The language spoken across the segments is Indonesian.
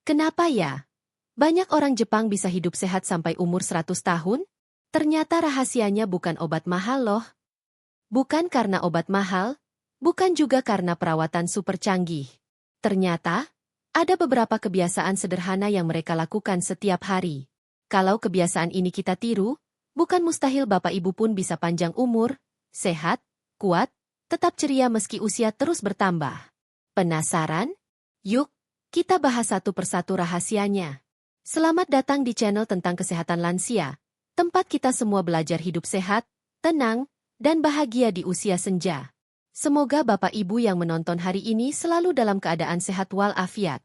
Kenapa ya? Banyak orang Jepang bisa hidup sehat sampai umur 100 tahun? Ternyata rahasianya bukan obat mahal loh. Bukan karena obat mahal, bukan juga karena perawatan super canggih. Ternyata, ada beberapa kebiasaan sederhana yang mereka lakukan setiap hari. Kalau kebiasaan ini kita tiru, bukan mustahil Bapak Ibu pun bisa panjang umur, sehat, kuat, tetap ceria meski usia terus bertambah. Penasaran? Yuk, kita bahas satu persatu rahasianya. Selamat datang di channel tentang kesehatan lansia, tempat kita semua belajar hidup sehat, tenang, dan bahagia di usia senja. Semoga Bapak Ibu yang menonton hari ini selalu dalam keadaan sehat walafiat.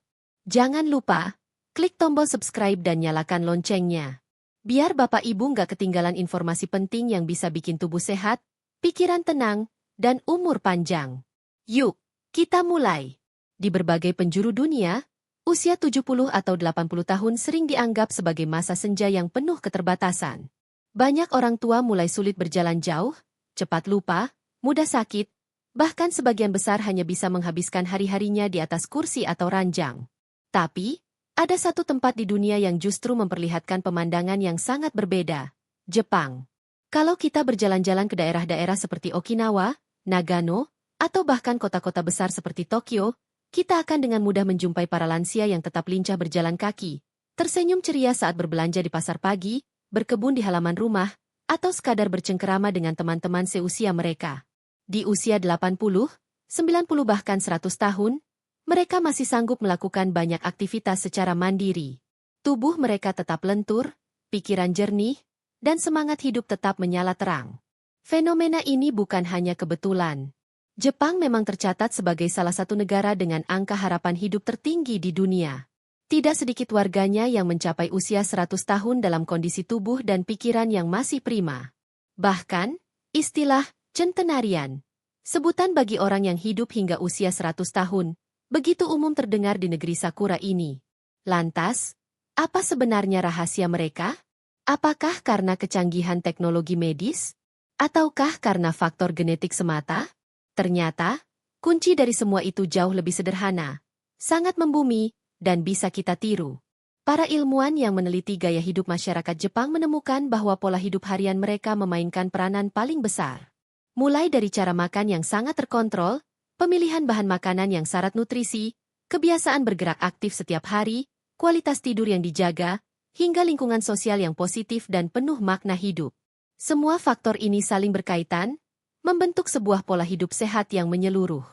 Jangan lupa, klik tombol subscribe dan nyalakan loncengnya. Biar Bapak Ibu nggak ketinggalan informasi penting yang bisa bikin tubuh sehat, pikiran tenang, dan umur panjang. Yuk, kita mulai. Di berbagai penjuru dunia, usia 70 atau 80 tahun sering dianggap sebagai masa senja yang penuh keterbatasan. Banyak orang tua mulai sulit berjalan jauh, cepat lupa, mudah sakit, bahkan sebagian besar hanya bisa menghabiskan hari-harinya di atas kursi atau ranjang. Tapi, ada satu tempat di dunia yang justru memperlihatkan pemandangan yang sangat berbeda, Jepang. Kalau kita berjalan-jalan ke daerah-daerah seperti Okinawa, Nagano, atau bahkan kota-kota besar seperti Tokyo, kita akan dengan mudah menjumpai para lansia yang tetap lincah berjalan kaki, tersenyum ceria saat berbelanja di pasar pagi, berkebun di halaman rumah, atau sekadar bercengkerama dengan teman-teman seusia mereka. Di usia 80, 90 bahkan 100 tahun, mereka masih sanggup melakukan banyak aktivitas secara mandiri. Tubuh mereka tetap lentur, pikiran jernih, dan semangat hidup tetap menyala terang. Fenomena ini bukan hanya kebetulan. Jepang memang tercatat sebagai salah satu negara dengan angka harapan hidup tertinggi di dunia. Tidak sedikit warganya yang mencapai usia 100 tahun dalam kondisi tubuh dan pikiran yang masih prima. Bahkan, istilah centenarian, sebutan bagi orang yang hidup hingga usia 100 tahun, begitu umum terdengar di negeri Sakura ini. Lantas, apa sebenarnya rahasia mereka? Apakah karena kecanggihan teknologi medis? Ataukah karena faktor genetik semata? Ternyata, kunci dari semua itu jauh lebih sederhana, sangat membumi, dan bisa kita tiru. Para ilmuwan yang meneliti gaya hidup masyarakat Jepang menemukan bahwa pola hidup harian mereka memainkan peranan paling besar. Mulai dari cara makan yang sangat terkontrol, pemilihan bahan makanan yang syarat nutrisi, kebiasaan bergerak aktif setiap hari, kualitas tidur yang dijaga, hingga lingkungan sosial yang positif dan penuh makna hidup. Semua faktor ini saling berkaitan, membentuk sebuah pola hidup sehat yang menyeluruh.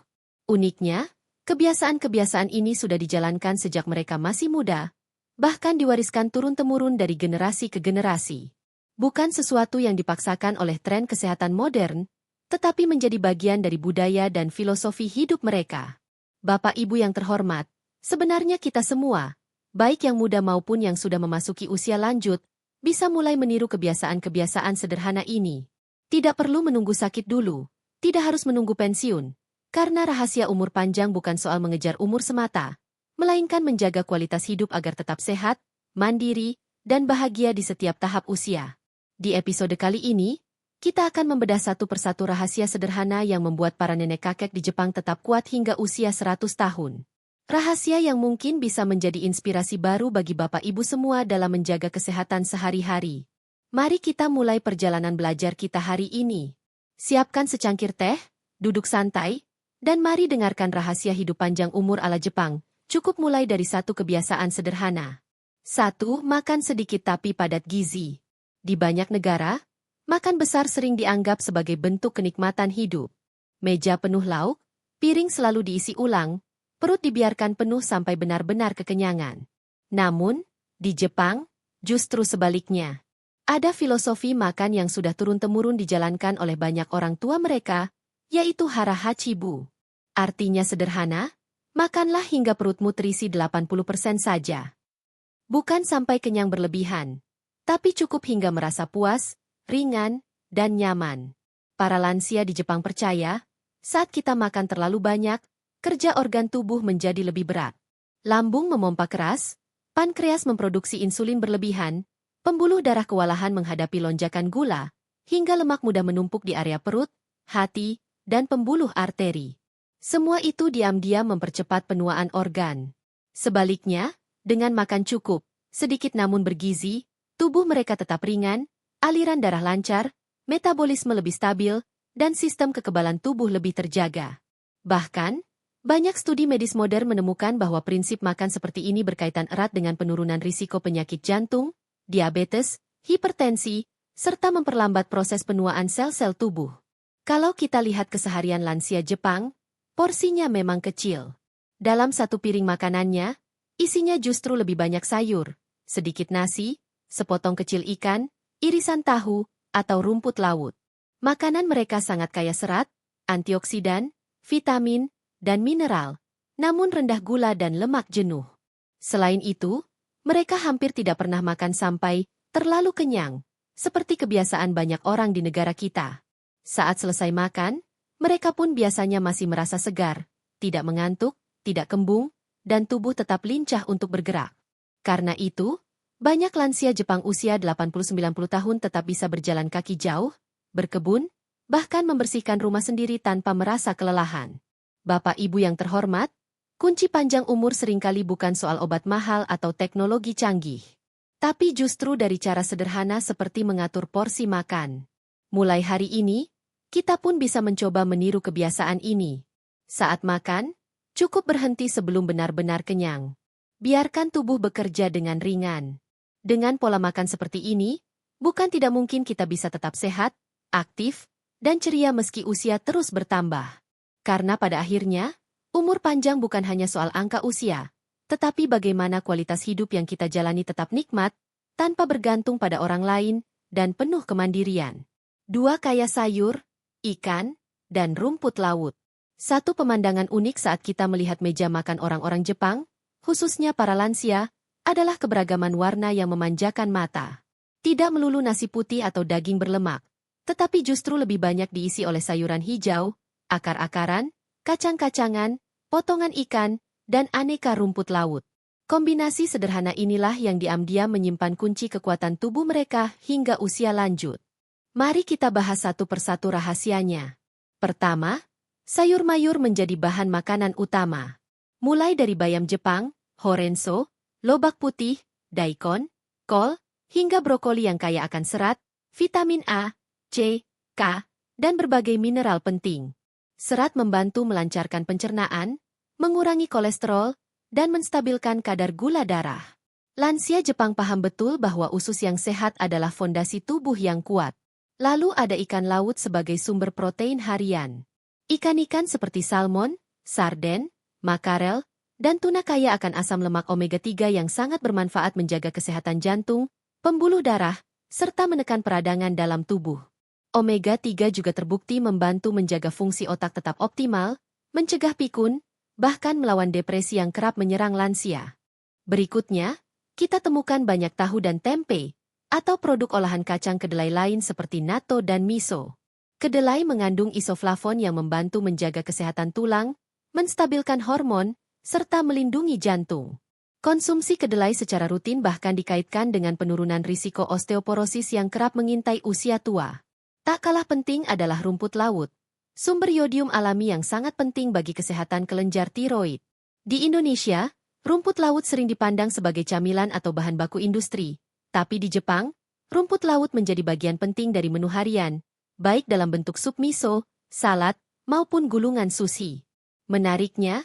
Uniknya, kebiasaan-kebiasaan ini sudah dijalankan sejak mereka masih muda, bahkan diwariskan turun-temurun dari generasi ke generasi. Bukan sesuatu yang dipaksakan oleh tren kesehatan modern, tetapi menjadi bagian dari budaya dan filosofi hidup mereka. Bapak Ibu yang terhormat, sebenarnya kita semua, baik yang muda maupun yang sudah memasuki usia lanjut, bisa mulai meniru kebiasaan-kebiasaan sederhana ini. Tidak perlu menunggu sakit dulu, tidak harus menunggu pensiun, karena rahasia umur panjang bukan soal mengejar umur semata, melainkan menjaga kualitas hidup agar tetap sehat, mandiri, dan bahagia di setiap tahap usia. Di episode kali ini, kita akan membedah satu persatu rahasia sederhana yang membuat para nenek kakek di Jepang tetap kuat hingga usia 100 tahun. Rahasia yang mungkin bisa menjadi inspirasi baru bagi Bapak Ibu semua dalam menjaga kesehatan sehari-hari. Mari kita mulai perjalanan belajar kita hari ini. Siapkan secangkir teh, duduk santai, dan mari dengarkan rahasia hidup panjang umur ala Jepang. Cukup mulai dari satu kebiasaan sederhana. 1. Makan sedikit tapi padat gizi. Di banyak negara, makan besar sering dianggap sebagai bentuk kenikmatan hidup. Meja penuh lauk, piring selalu diisi ulang, perut dibiarkan penuh sampai benar-benar kekenyangan. Namun, di Jepang, justru sebaliknya. Ada filosofi makan yang sudah turun-temurun dijalankan oleh banyak orang tua mereka, yaitu hara hachibu. Artinya sederhana, makanlah hingga perutmu terisi 80% saja. Bukan sampai kenyang berlebihan, tapi cukup hingga merasa puas, ringan, dan nyaman. Para lansia di Jepang percaya, saat kita makan terlalu banyak, kerja organ tubuh menjadi lebih berat. Lambung memompa keras, pankreas memproduksi insulin berlebihan, pembuluh darah kewalahan menghadapi lonjakan gula, hingga lemak mudah menumpuk di area perut, hati, dan pembuluh arteri. Semua itu diam-diam mempercepat penuaan organ. Sebaliknya, Dengan makan cukup, sedikit namun bergizi, tubuh mereka tetap ringan, aliran darah lancar, metabolisme lebih stabil, dan sistem kekebalan tubuh lebih terjaga. Bahkan, banyak studi medis modern menemukan bahwa prinsip makan seperti ini berkaitan erat dengan penurunan risiko penyakit jantung, diabetes, hipertensi, serta memperlambat proses penuaan sel-sel tubuh. Kalau kita lihat keseharian lansia Jepang, porsinya memang kecil. Dalam satu piring makanannya, isinya justru lebih banyak sayur, sedikit nasi, sepotong kecil ikan, irisan tahu, atau rumput laut. Makanan mereka sangat kaya serat, antioksidan, vitamin, dan mineral, namun rendah gula dan lemak jenuh. Selain itu, mereka hampir tidak pernah makan sampai terlalu kenyang, seperti kebiasaan banyak orang di negara kita. Saat selesai makan, mereka pun biasanya masih merasa segar, tidak mengantuk, tidak kembung, dan tubuh tetap lincah untuk bergerak. Karena itu, banyak lansia Jepang usia 80-90 tahun tetap bisa berjalan kaki jauh, berkebun, bahkan membersihkan rumah sendiri tanpa merasa kelelahan. Bapak Ibu yang terhormat, kunci panjang umur seringkali bukan soal obat mahal atau teknologi canggih. Tapi justru dari cara sederhana seperti mengatur porsi makan. Mulai hari ini, kita pun bisa mencoba meniru kebiasaan ini. Saat makan, cukup berhenti sebelum benar-benar kenyang. Biarkan tubuh bekerja dengan ringan. Dengan pola makan seperti ini, bukan tidak mungkin kita bisa tetap sehat, aktif, dan ceria meski usia terus bertambah. Karena pada akhirnya, umur panjang bukan hanya soal angka usia, tetapi bagaimana kualitas hidup yang kita jalani tetap nikmat, tanpa bergantung pada orang lain, dan penuh kemandirian. 2. Kaya sayur, ikan, dan rumput laut. Satu pemandangan unik saat kita melihat meja makan orang-orang Jepang, khususnya para lansia, adalah keberagaman warna yang memanjakan mata. Tidak melulu nasi putih atau daging berlemak, tetapi justru lebih banyak diisi oleh sayuran hijau, akar-akaran, kacang-kacangan, potongan ikan, dan aneka rumput laut. Kombinasi sederhana inilah yang diam-diam menyimpan kunci kekuatan tubuh mereka hingga usia lanjut. Mari kita bahas satu persatu rahasianya. Pertama, sayur mayur menjadi bahan makanan utama. Mulai dari bayam Jepang, horenso, lobak putih, daikon, kol, hingga brokoli yang kaya akan serat, vitamin A, C, K, dan berbagai mineral penting. Serat membantu melancarkan pencernaan, mengurangi kolesterol, dan menstabilkan kadar gula darah. Lansia Jepang paham betul bahwa usus yang sehat adalah fondasi tubuh yang kuat. Lalu ada ikan laut sebagai sumber protein harian. Ikan-ikan seperti salmon, sarden, makarel, dan tuna kaya akan asam lemak omega 3 yang sangat bermanfaat menjaga kesehatan jantung, pembuluh darah, serta menekan peradangan dalam tubuh. Omega 3 juga terbukti membantu menjaga fungsi otak tetap optimal, mencegah pikun, bahkan melawan depresi yang kerap menyerang lansia. Berikutnya, kita temukan banyak tahu dan tempe, atau produk olahan kacang kedelai lain seperti natto dan miso. Kedelai mengandung isoflavon yang membantu menjaga kesehatan tulang, menstabilkan hormon, serta melindungi jantung. Konsumsi kedelai secara rutin bahkan dikaitkan dengan penurunan risiko osteoporosis yang kerap mengintai usia tua. Tak kalah penting adalah rumput laut, sumber yodium alami yang sangat penting bagi kesehatan kelenjar tiroid. Di Indonesia, rumput laut sering dipandang sebagai camilan atau bahan baku industri, tapi di Jepang, rumput laut menjadi bagian penting dari menu harian, baik dalam bentuk sup miso, salad, maupun gulungan sushi. Menariknya,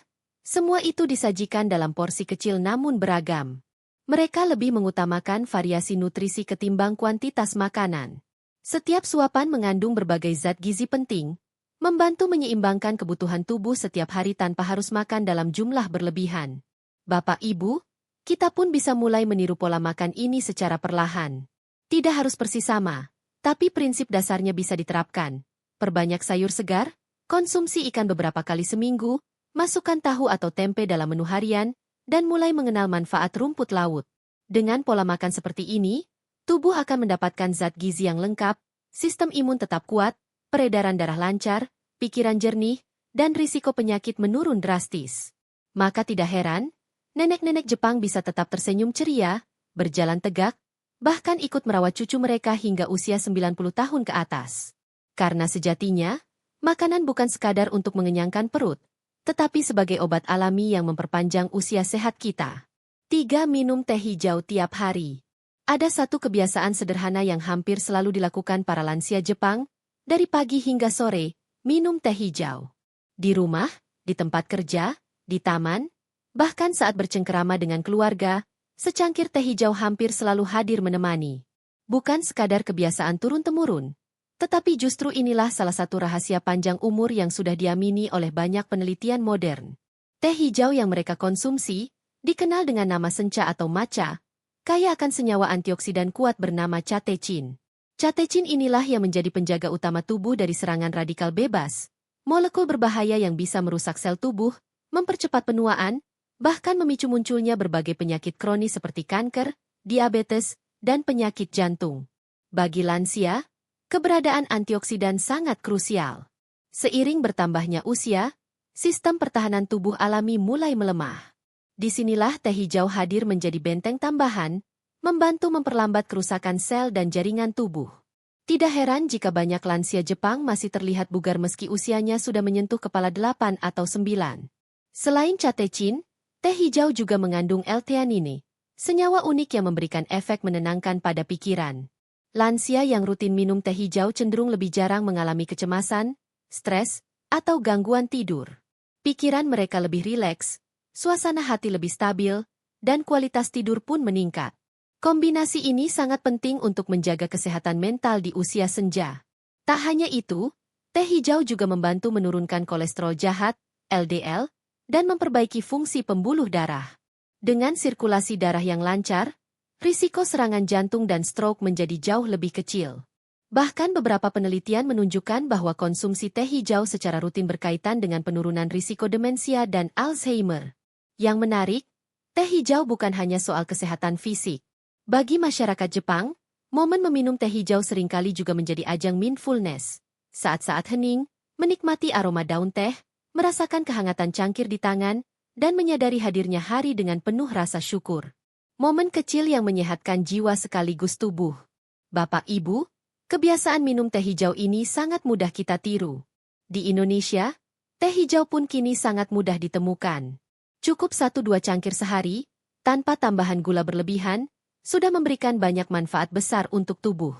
semua itu disajikan dalam porsi kecil namun beragam. Mereka lebih mengutamakan variasi nutrisi ketimbang kuantitas makanan. Setiap suapan mengandung berbagai zat gizi penting, membantu menyeimbangkan kebutuhan tubuh setiap hari tanpa harus makan dalam jumlah berlebihan. Bapak Ibu, kita pun bisa mulai meniru pola makan ini secara perlahan. Tidak harus persis sama, tapi prinsip dasarnya bisa diterapkan. Perbanyak sayur segar, konsumsi ikan beberapa kali seminggu, masukkan tahu atau tempe dalam menu harian, dan mulai mengenal manfaat rumput laut. Dengan pola makan seperti ini, tubuh akan mendapatkan zat gizi yang lengkap, sistem imun tetap kuat, peredaran darah lancar, pikiran jernih, dan risiko penyakit menurun drastis. Maka tidak heran, nenek-nenek Jepang bisa tetap tersenyum ceria, berjalan tegak, bahkan ikut merawat cucu mereka hingga usia 90 tahun ke atas. Karena sejatinya, makanan bukan sekadar untuk mengenyangkan perut, tetapi sebagai obat alami yang memperpanjang usia sehat kita. 3. Minum teh hijau tiap hari. Ada satu kebiasaan sederhana yang hampir selalu dilakukan para lansia Jepang, dari pagi hingga sore, minum teh hijau. Di rumah, di tempat kerja, di taman, bahkan saat bercengkerama dengan keluarga, secangkir teh hijau hampir selalu hadir menemani. Bukan sekadar kebiasaan turun-temurun, tetapi justru inilah salah satu rahasia panjang umur yang sudah diamini oleh banyak penelitian modern. Teh hijau yang mereka konsumsi, dikenal dengan nama sencha atau matcha, kaya akan senyawa antioksidan kuat bernama catechin. Catechin inilah yang menjadi penjaga utama tubuh dari serangan radikal bebas, molekul berbahaya yang bisa merusak sel tubuh, mempercepat penuaan, bahkan memicu munculnya berbagai penyakit kronis seperti kanker, diabetes, dan penyakit jantung. Bagi lansia, keberadaan antioksidan sangat krusial. Seiring bertambahnya usia, sistem pertahanan tubuh alami mulai melemah. Disinilah teh hijau hadir menjadi benteng tambahan, membantu memperlambat kerusakan sel dan jaringan tubuh. Tidak heran jika banyak lansia Jepang masih terlihat bugar meski usianya sudah menyentuh kepala 8 atau 9. Selain catechin, teh hijau juga mengandung L-theanine, senyawa unik yang memberikan efek menenangkan pada pikiran. Lansia yang rutin minum teh hijau cenderung lebih jarang mengalami kecemasan, stres, atau gangguan tidur. Pikiran mereka lebih rileks, suasana hati lebih stabil, dan kualitas tidur pun meningkat. Kombinasi ini sangat penting untuk menjaga kesehatan mental di usia senja. Tak hanya itu, teh hijau juga membantu menurunkan kolesterol jahat, LDL, dan memperbaiki fungsi pembuluh darah. Dengan sirkulasi darah yang lancar, risiko serangan jantung dan stroke menjadi jauh lebih kecil. Bahkan beberapa penelitian menunjukkan bahwa konsumsi teh hijau secara rutin berkaitan dengan penurunan risiko demensia dan Alzheimer. Yang menarik, teh hijau bukan hanya soal kesehatan fisik. Bagi masyarakat Jepang, momen meminum teh hijau seringkali juga menjadi ajang mindfulness. Saat-saat hening, menikmati aroma daun teh, merasakan kehangatan cangkir di tangan, dan menyadari hadirnya hari dengan penuh rasa syukur. Momen kecil yang menyehatkan jiwa sekaligus tubuh. Bapak Ibu, kebiasaan minum teh hijau ini sangat mudah kita tiru. Di Indonesia, teh hijau pun kini sangat mudah ditemukan. Cukup 1-2 cangkir sehari, tanpa tambahan gula berlebihan, sudah memberikan banyak manfaat besar untuk tubuh.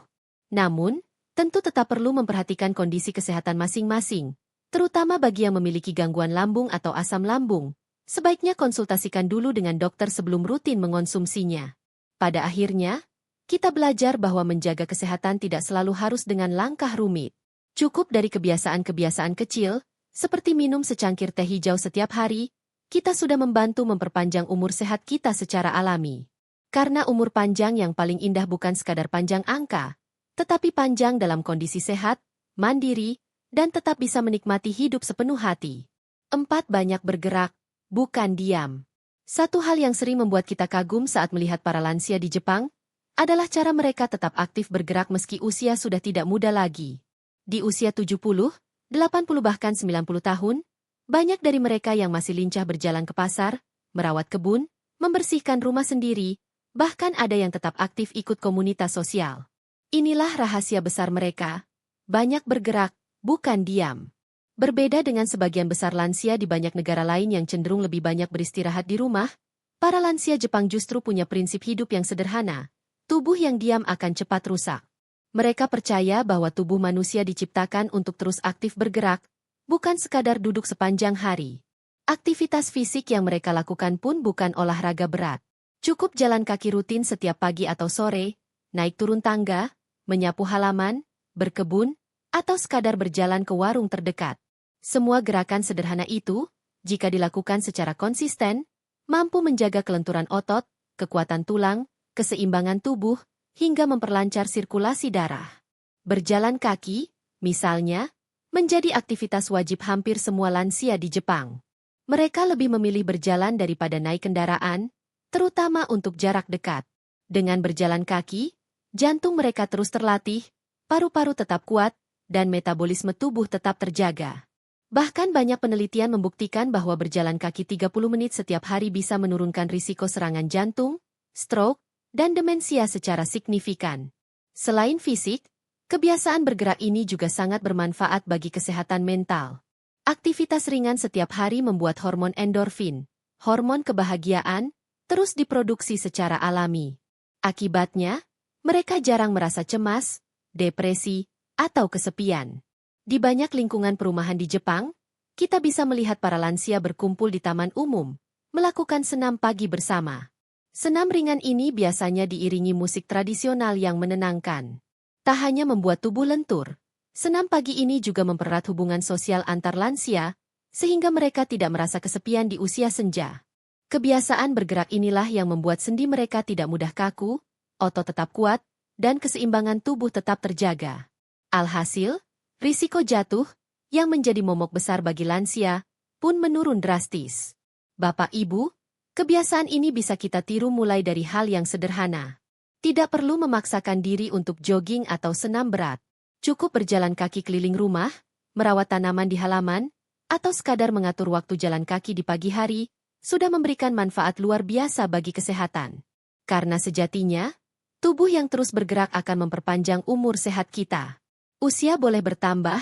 Namun, tentu tetap perlu memperhatikan kondisi kesehatan masing-masing, terutama bagi yang memiliki gangguan lambung atau asam lambung. Sebaiknya konsultasikan dulu dengan dokter sebelum rutin mengonsumsinya. Pada akhirnya, kita belajar bahwa menjaga kesehatan tidak selalu harus dengan langkah rumit. Cukup dari kebiasaan-kebiasaan kecil, seperti minum secangkir teh hijau setiap hari, kita sudah membantu memperpanjang umur sehat kita secara alami. Karena umur panjang yang paling indah bukan sekadar panjang angka, tetapi panjang dalam kondisi sehat, mandiri, dan tetap bisa menikmati hidup sepenuh hati. 4. Banyak bergerak, bukan diam. Satu hal yang sering membuat kita kagum saat melihat para lansia di Jepang, adalah cara mereka tetap aktif bergerak meski usia sudah tidak muda lagi. Di usia 70, 80 bahkan 90 tahun, banyak dari mereka yang masih lincah berjalan ke pasar, merawat kebun, membersihkan rumah sendiri, bahkan ada yang tetap aktif ikut komunitas sosial. Inilah rahasia besar mereka, banyak bergerak, bukan diam. Berbeda dengan sebagian besar lansia di banyak negara lain yang cenderung lebih banyak beristirahat di rumah, para lansia Jepang justru punya prinsip hidup yang sederhana, tubuh yang diam akan cepat rusak. Mereka percaya bahwa tubuh manusia diciptakan untuk terus aktif bergerak, bukan sekadar duduk sepanjang hari. Aktivitas fisik yang mereka lakukan pun bukan olahraga berat. Cukup jalan kaki rutin setiap pagi atau sore, naik turun tangga, menyapu halaman, berkebun, atau sekadar berjalan ke warung terdekat. Semua gerakan sederhana itu, jika dilakukan secara konsisten, mampu menjaga kelenturan otot, kekuatan tulang, keseimbangan tubuh, hingga memperlancar sirkulasi darah. Berjalan kaki, misalnya, menjadi aktivitas wajib hampir semua lansia di Jepang. Mereka lebih memilih berjalan daripada naik kendaraan, terutama untuk jarak dekat. Dengan berjalan kaki, jantung mereka terus terlatih, paru-paru tetap kuat, dan metabolisme tubuh tetap terjaga. Bahkan banyak penelitian membuktikan bahwa berjalan kaki 30 menit setiap hari bisa menurunkan risiko serangan jantung, stroke, dan demensia secara signifikan. Selain fisik, kebiasaan bergerak ini juga sangat bermanfaat bagi kesehatan mental. Aktivitas ringan setiap hari membuat hormon endorfin, hormon kebahagiaan, terus diproduksi secara alami. Akibatnya, mereka jarang merasa cemas, depresi, atau kesepian. Di banyak lingkungan perumahan di Jepang, kita bisa melihat para lansia berkumpul di taman umum, melakukan senam pagi bersama. Senam ringan ini biasanya diiringi musik tradisional yang menenangkan. Tak hanya membuat tubuh lentur, senam pagi ini juga mempererat hubungan sosial antar lansia, sehingga mereka tidak merasa kesepian di usia senja. Kebiasaan bergerak inilah yang membuat sendi mereka tidak mudah kaku, otot tetap kuat, dan keseimbangan tubuh tetap terjaga. Alhasil, risiko jatuh, yang menjadi momok besar bagi lansia, pun menurun drastis. Bapak Ibu, kebiasaan ini bisa kita tiru mulai dari hal yang sederhana. Tidak perlu memaksakan diri untuk jogging atau senam berat. Cukup berjalan kaki keliling rumah, merawat tanaman di halaman, atau sekadar mengatur waktu jalan kaki di pagi hari, sudah memberikan manfaat luar biasa bagi kesehatan. Karena sejatinya, tubuh yang terus bergerak akan memperpanjang umur sehat kita. Usia boleh bertambah,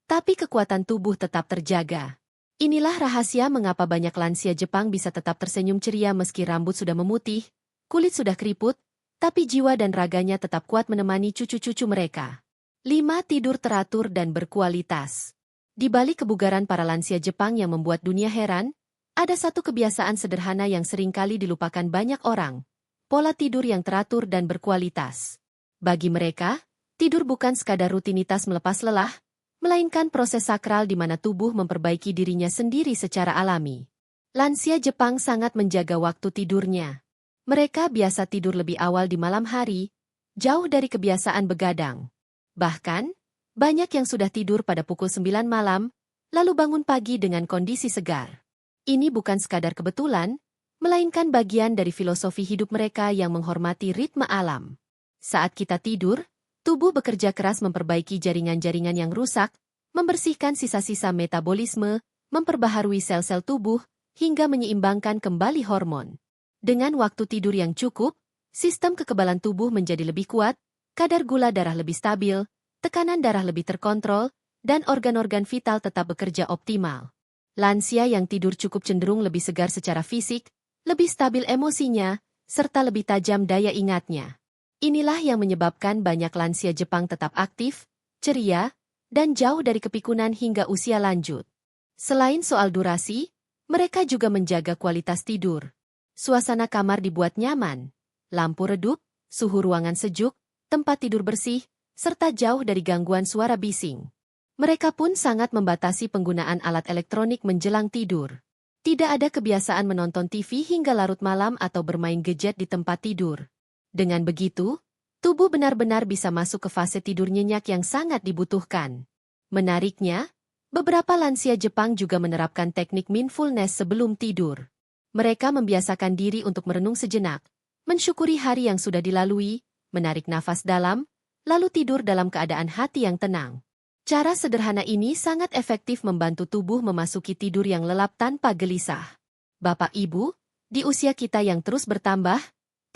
tapi kekuatan tubuh tetap terjaga. Inilah rahasia mengapa banyak lansia Jepang bisa tetap tersenyum ceria meski rambut sudah memutih, kulit sudah keriput, tapi jiwa dan raganya tetap kuat menemani cucu-cucu mereka. 5. Tidur teratur dan berkualitas. Di balik kebugaran para lansia Jepang yang membuat dunia heran, ada satu kebiasaan sederhana yang seringkali dilupakan banyak orang. Pola tidur yang teratur dan berkualitas. Bagi mereka, tidur bukan sekadar rutinitas melepas lelah, melainkan proses sakral di mana tubuh memperbaiki dirinya sendiri secara alami. Lansia Jepang sangat menjaga waktu tidurnya. Mereka biasa tidur lebih awal di malam hari, jauh dari kebiasaan begadang. Bahkan, banyak yang sudah tidur pada pukul 9 malam, lalu bangun pagi dengan kondisi segar. Ini bukan sekadar kebetulan, melainkan bagian dari filosofi hidup mereka yang menghormati ritme alam. Saat kita tidur, tubuh bekerja keras memperbaiki jaringan-jaringan yang rusak, membersihkan sisa-sisa metabolisme, memperbaharui sel-sel tubuh, hingga menyeimbangkan kembali hormon. Dengan waktu tidur yang cukup, sistem kekebalan tubuh menjadi lebih kuat, kadar gula darah lebih stabil, tekanan darah lebih terkontrol, dan organ-organ vital tetap bekerja optimal. Lansia yang tidur cukup cenderung lebih segar secara fisik, lebih stabil emosinya, serta lebih tajam daya ingatnya. Inilah yang menyebabkan banyak lansia Jepang tetap aktif, ceria, dan jauh dari kepikunan hingga usia lanjut. Selain soal durasi, mereka juga menjaga kualitas tidur. Suasana kamar dibuat nyaman, lampu redup, suhu ruangan sejuk, tempat tidur bersih, serta jauh dari gangguan suara bising. Mereka pun sangat membatasi penggunaan alat elektronik menjelang tidur. Tidak ada kebiasaan menonton TV hingga larut malam atau bermain gadget di tempat tidur. Dengan begitu, tubuh benar-benar bisa masuk ke fase tidur nyenyak yang sangat dibutuhkan. Menariknya, beberapa lansia Jepang juga menerapkan teknik mindfulness sebelum tidur. Mereka membiasakan diri untuk merenung sejenak, mensyukuri hari yang sudah dilalui, menarik nafas dalam, lalu tidur dalam keadaan hati yang tenang. Cara sederhana ini sangat efektif membantu tubuh memasuki tidur yang lelap tanpa gelisah. Bapak Ibu, di usia kita yang terus bertambah,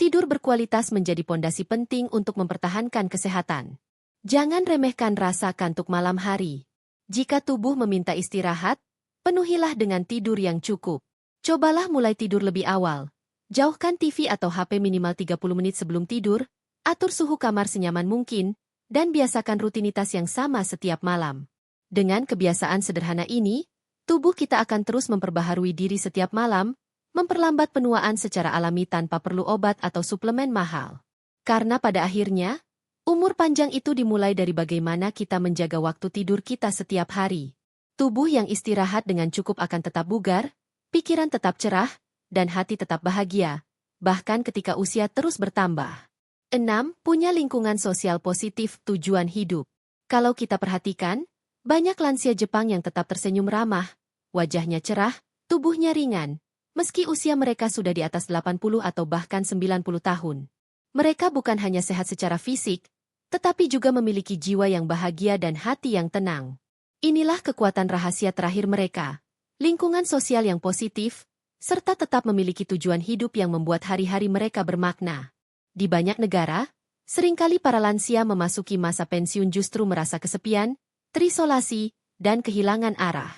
tidur berkualitas menjadi pondasi penting untuk mempertahankan kesehatan. Jangan remehkan rasa kantuk malam hari. Jika tubuh meminta istirahat, penuhilah dengan tidur yang cukup. Cobalah mulai tidur lebih awal. Jauhkan TV atau HP minimal 30 menit sebelum tidur, atur suhu kamar senyaman mungkin, dan biasakan rutinitas yang sama setiap malam. Dengan kebiasaan sederhana ini, tubuh kita akan terus memperbaharui diri setiap malam, memperlambat penuaan secara alami tanpa perlu obat atau suplemen mahal. Karena pada akhirnya, umur panjang itu dimulai dari bagaimana kita menjaga waktu tidur kita setiap hari. Tubuh yang istirahat dengan cukup akan tetap bugar, pikiran tetap cerah, dan hati tetap bahagia, bahkan ketika usia terus bertambah. 6. Punya lingkungan sosial positif tujuan hidup. Kalau kita perhatikan, banyak lansia Jepang yang tetap tersenyum ramah, wajahnya cerah, tubuhnya ringan, meski usia mereka sudah di atas 80 atau bahkan 90 tahun. Mereka bukan hanya sehat secara fisik, tetapi juga memiliki jiwa yang bahagia dan hati yang tenang. Inilah kekuatan rahasia terakhir mereka. Lingkungan sosial yang positif, serta tetap memiliki tujuan hidup yang membuat hari-hari mereka bermakna. Di banyak negara, seringkali para lansia memasuki masa pensiun justru merasa kesepian, terisolasi, dan kehilangan arah.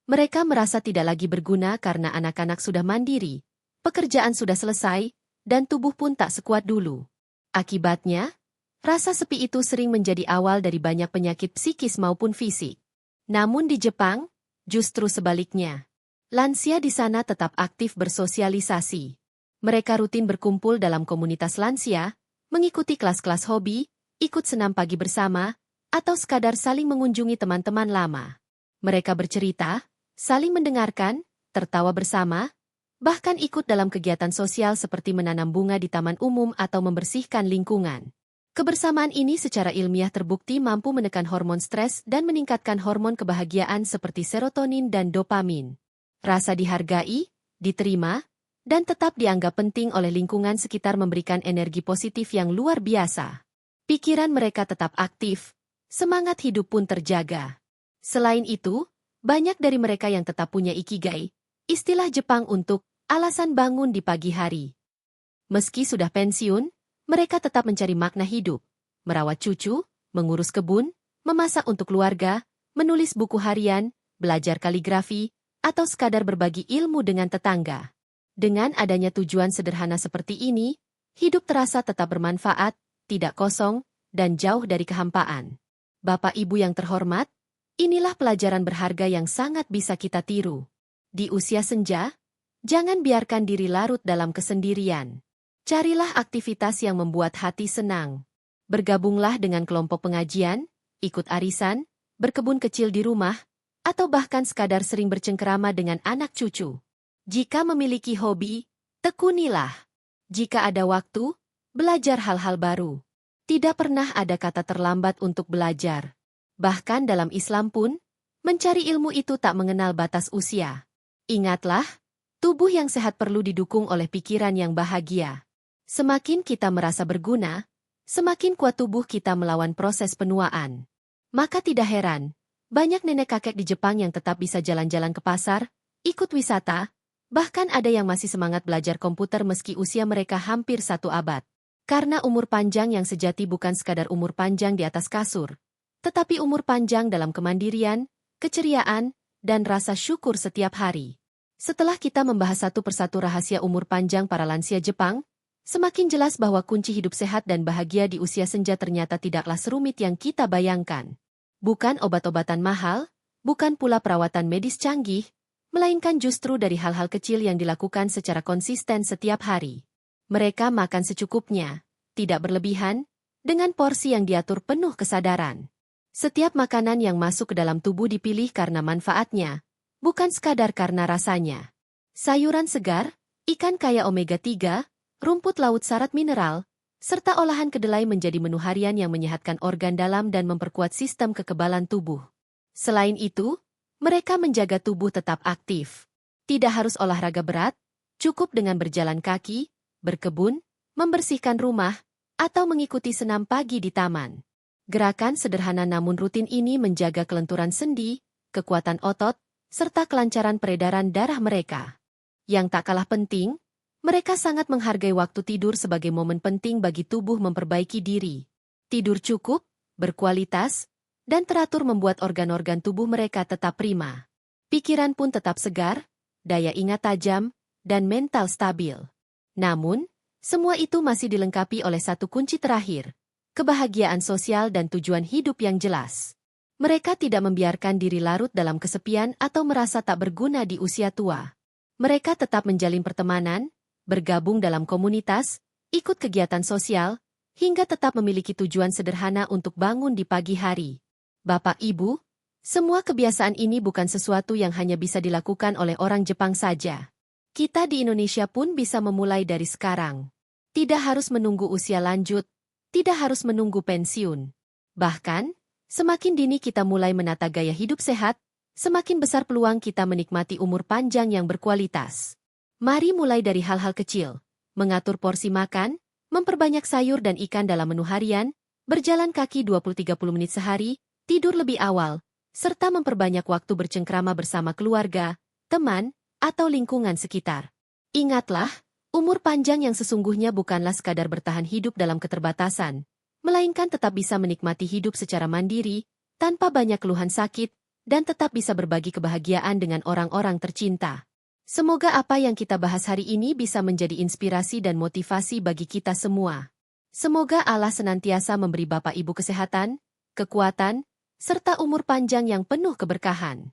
Mereka merasa tidak lagi berguna karena anak-anak sudah mandiri, pekerjaan sudah selesai, dan tubuh pun tak sekuat dulu. Akibatnya, rasa sepi itu sering menjadi awal dari banyak penyakit psikis maupun fisik. Namun di Jepang, justru sebaliknya. Lansia di sana tetap aktif bersosialisasi. Mereka rutin berkumpul dalam komunitas lansia, mengikuti kelas-kelas hobi, ikut senam pagi bersama, atau sekadar saling mengunjungi teman-teman lama. Mereka bercerita, saling mendengarkan, tertawa bersama, bahkan ikut dalam kegiatan sosial seperti menanam bunga di taman umum atau membersihkan lingkungan. Kebersamaan ini secara ilmiah terbukti mampu menekan hormon stres dan meningkatkan hormon kebahagiaan seperti serotonin dan dopamin. Rasa dihargai, diterima, dan tetap dianggap penting oleh lingkungan sekitar memberikan energi positif yang luar biasa. Pikiran mereka tetap aktif, semangat hidup pun terjaga. Selain itu, banyak dari mereka yang tetap punya ikigai, istilah Jepang untuk alasan bangun di pagi hari. Meski sudah pensiun, mereka tetap mencari makna hidup, merawat cucu, mengurus kebun, memasak untuk keluarga, menulis buku harian, belajar kaligrafi, atau sekadar berbagi ilmu dengan tetangga. Dengan adanya tujuan sederhana seperti ini, hidup terasa tetap bermanfaat, tidak kosong, dan jauh dari kehampaan. Bapak Ibu yang terhormat, inilah pelajaran berharga yang sangat bisa kita tiru. Di usia senja, jangan biarkan diri larut dalam kesendirian. Carilah aktivitas yang membuat hati senang. Bergabunglah dengan kelompok pengajian, ikut arisan, berkebun kecil di rumah, atau bahkan sekadar sering bercengkerama dengan anak cucu. Jika memiliki hobi, tekunilah. Jika ada waktu, belajar hal-hal baru. Tidak pernah ada kata terlambat untuk belajar. Bahkan dalam Islam pun, mencari ilmu itu tak mengenal batas usia. Ingatlah, tubuh yang sehat perlu didukung oleh pikiran yang bahagia. Semakin kita merasa berguna, semakin kuat tubuh kita melawan proses penuaan. Maka tidak heran, banyak nenek kakek di Jepang yang tetap bisa jalan-jalan ke pasar, ikut wisata, bahkan ada yang masih semangat belajar komputer meski usia mereka hampir 1 abad. Karena umur panjang yang sejati bukan sekadar umur panjang di atas kasur, tetapi umur panjang dalam kemandirian, keceriaan, dan rasa syukur setiap hari. Setelah kita membahas satu persatu rahasia umur panjang para lansia Jepang, semakin jelas bahwa kunci hidup sehat dan bahagia di usia senja ternyata tidaklah serumit yang kita bayangkan. Bukan obat-obatan mahal, bukan pula perawatan medis canggih, melainkan justru dari hal-hal kecil yang dilakukan secara konsisten setiap hari. Mereka makan secukupnya, tidak berlebihan, dengan porsi yang diatur penuh kesadaran. Setiap makanan yang masuk ke dalam tubuh dipilih karena manfaatnya, bukan sekadar karena rasanya. Sayuran segar, ikan kaya omega-3, rumput laut syarat mineral, serta olahan kedelai menjadi menu harian yang menyehatkan organ dalam dan memperkuat sistem kekebalan tubuh. Selain itu, mereka menjaga tubuh tetap aktif. Tidak harus olahraga berat, cukup dengan berjalan kaki, berkebun, membersihkan rumah, atau mengikuti senam pagi di taman. Gerakan sederhana namun rutin ini menjaga kelenturan sendi, kekuatan otot, serta kelancaran peredaran darah mereka. Yang tak kalah penting, mereka sangat menghargai waktu tidur sebagai momen penting bagi tubuh memperbaiki diri. Tidur cukup, berkualitas, dan teratur membuat organ-organ tubuh mereka tetap prima. Pikiran pun tetap segar, daya ingat tajam, dan mental stabil. Namun, semua itu masih dilengkapi oleh satu kunci terakhir, kebahagiaan sosial dan tujuan hidup yang jelas. Mereka tidak membiarkan diri larut dalam kesepian atau merasa tak berguna di usia tua. Mereka tetap menjalin pertemanan, bergabung dalam komunitas, ikut kegiatan sosial, hingga tetap memiliki tujuan sederhana untuk bangun di pagi hari. Bapak Ibu, semua kebiasaan ini bukan sesuatu yang hanya bisa dilakukan oleh orang Jepang saja. Kita di Indonesia pun bisa memulai dari sekarang. Tidak harus menunggu usia lanjut, tidak harus menunggu pensiun. Bahkan, semakin dini kita mulai menata gaya hidup sehat, semakin besar peluang kita menikmati umur panjang yang berkualitas. Mari mulai dari hal-hal kecil, mengatur porsi makan, memperbanyak sayur dan ikan dalam menu harian, berjalan kaki 20-30 menit sehari, tidur lebih awal, serta memperbanyak waktu bercengkrama bersama keluarga, teman, atau lingkungan sekitar. Ingatlah, umur panjang yang sesungguhnya bukanlah sekadar bertahan hidup dalam keterbatasan, melainkan tetap bisa menikmati hidup secara mandiri, tanpa banyak keluhan sakit, dan tetap bisa berbagi kebahagiaan dengan orang-orang tercinta. Semoga apa yang kita bahas hari ini bisa menjadi inspirasi dan motivasi bagi kita semua. Semoga Allah senantiasa memberi Bapak Ibu kesehatan, kekuatan, serta umur panjang yang penuh keberkahan.